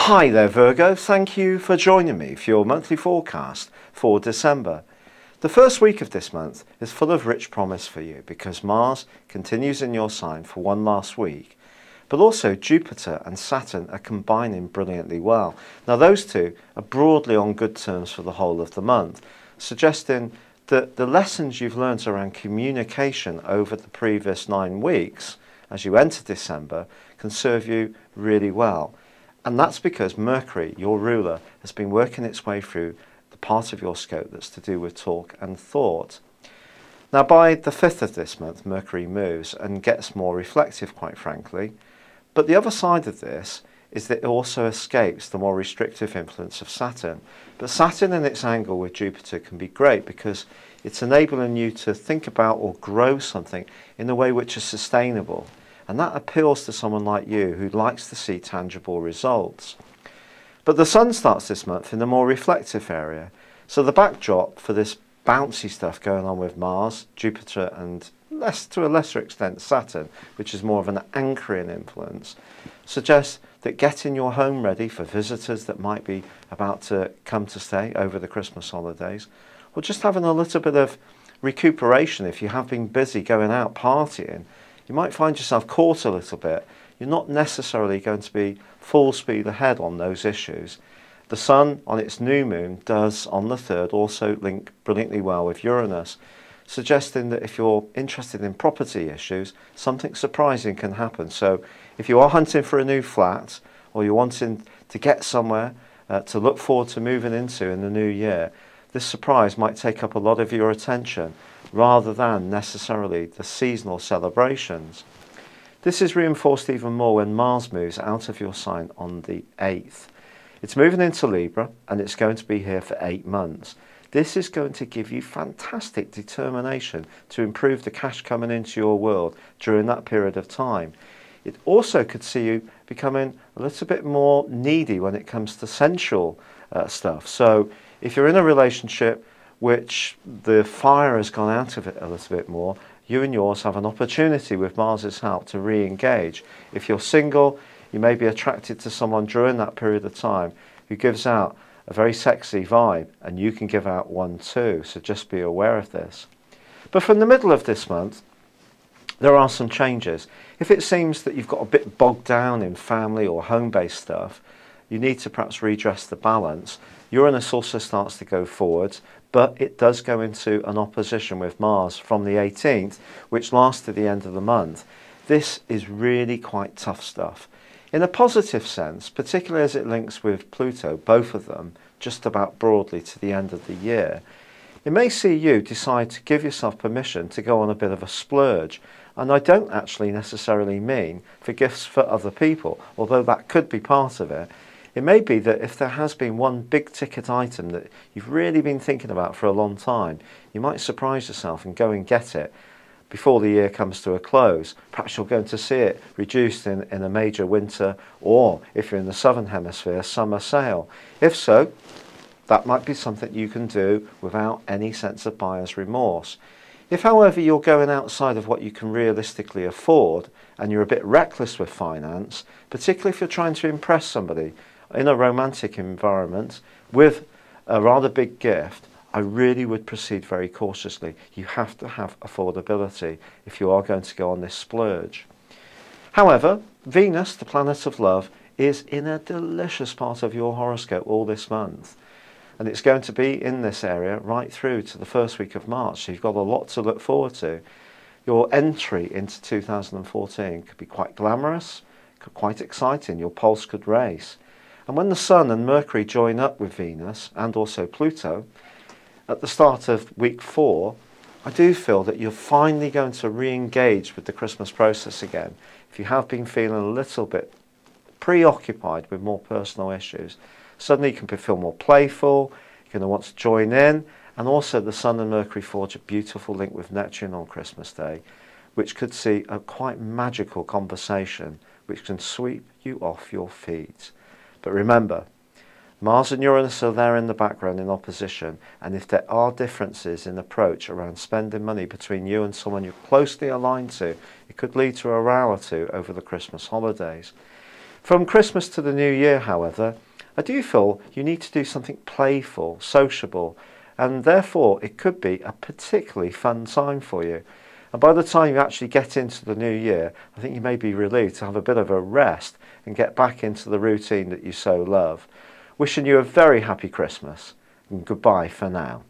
Hi there Virgo, thank you for joining me for your monthly forecast for December. The first week of this month is full of rich promise for you because Mars continues in your sign for one last week, but also Jupiter and Saturn are combining brilliantly well. Now those two are broadly on good terms for the whole of the month, suggesting that the lessons you've learned around communication over the previous 9 weeks as you enter December can serve you really well. And that's because Mercury, your ruler, has been working its way through the part of your scope that's to do with talk and thought. Now by the 5th of this month, Mercury moves and gets more reflective, quite frankly. But the other side of this is that it also escapes the more restrictive influence of Saturn. But Saturn in its angle with Jupiter can be great because it's enabling you to think about or grow something in a way which is sustainable. And that appeals to someone like you who likes to see tangible results. But the Sun starts this month in a more reflective area. So the backdrop for this bouncy stuff going on with Mars, Jupiter and to a lesser extent Saturn, which is more of an anchoring influence, suggests that getting your home ready for visitors that might be about to come to stay over the Christmas holidays, or just having a little bit of recuperation if you have been busy going out partying, you might find yourself caught a little bit. You're not necessarily going to be full speed ahead on those issues. The Sun on its new moon does on the 3rd also link brilliantly well with Uranus, suggesting that if you're interested in property issues, something surprising can happen. So if you are hunting for a new flat or you're wanting to get somewhere to look forward to moving into in the new year, this surprise might take up a lot of your attention rather than necessarily the seasonal celebrations. This is reinforced even more when Mars moves out of your sign on the 8th. It's moving into Libra and it's going to be here for 8 months. This is going to give you fantastic determination to improve the cash coming into your world during that period of time. It also could see you becoming a little bit more needy when it comes to sensual stuff. So if you're in a relationship which the fire has gone out of it a little bit more, you and yours have an opportunity with Mars's help to re-engage. If you're single, you may be attracted to someone during that period of time who gives out a very sexy vibe, and you can give out one too, so just be aware of this. But from the middle of this month, there are some changes. If it seems that you've got a bit bogged down in family or home-based stuff, you need to perhaps redress the balance. Uranus also starts to go forwards, but it does go into an opposition with Mars from the 18th, which lasts to the end of the month. This is really quite tough stuff. In a positive sense, particularly as it links with Pluto, both of them, just about broadly to the end of the year, it may see you decide to give yourself permission to go on a bit of a splurge. And I don't actually necessarily mean for gifts for other people, although that could be part of it. It may be that if there has been one big ticket item that you've really been thinking about for a long time, you might surprise yourself and go and get it before the year comes to a close. Perhaps you're going to see it reduced in a major winter, or if you're in the southern hemisphere, summer sale. If so, that might be something you can do without any sense of buyer's remorse. If, however, you're going outside of what you can realistically afford and you're a bit reckless with finance, particularly if you're trying to impress somebody in a romantic environment with a rather big gift, I really would proceed very cautiously. You have to have affordability if you are going to go on this splurge. However, Venus, the planet of love, is in a delicious part of your horoscope all this month. And it's going to be in this area right through to the first week of March. So you've got a lot to look forward to. Your entry into 2014 could be quite glamorous, quite exciting. Your pulse could race. And when the Sun and Mercury join up with Venus and also Pluto, at the start of week 4, I do feel that you're finally going to re-engage with the Christmas process again. If you have been feeling a little bit preoccupied with more personal issues, suddenly you can feel more playful, you're going to want to join in, and also the Sun and Mercury forge a beautiful link with Neptune on Christmas Day, which could see a quite magical conversation which can sweep you off your feet. But remember, Mars and Uranus are there in the background in opposition, and if there are differences in approach around spending money between you and someone you're closely aligned to, it could lead to a row or two over the Christmas holidays. From Christmas to the New Year, however, I do feel you need to do something playful, sociable, and therefore it could be a particularly fun time for you. And by the time you actually get into the new year, I think you may be relieved to have a bit of a rest and get back into the routine that you so love. Wishing you a very happy Christmas, and goodbye for now.